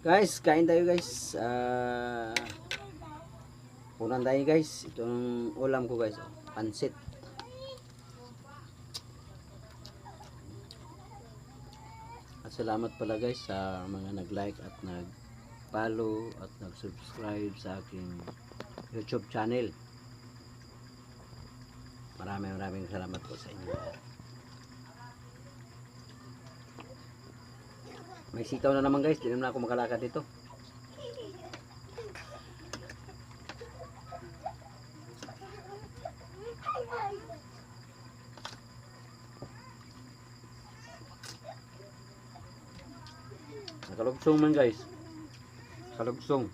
Guys, kain tayo guys. Punan tayo guys. Itong ulam ko guys. Pansit. At salamat pala guys sa mga nag-like at nag-follow at nag-subscribe sa aking YouTube channel. Maraming salamat po sa inyo. May sitaw na naman guys, di naman ako makalakad dito. Nakalugsong man guys. Nakalugsong.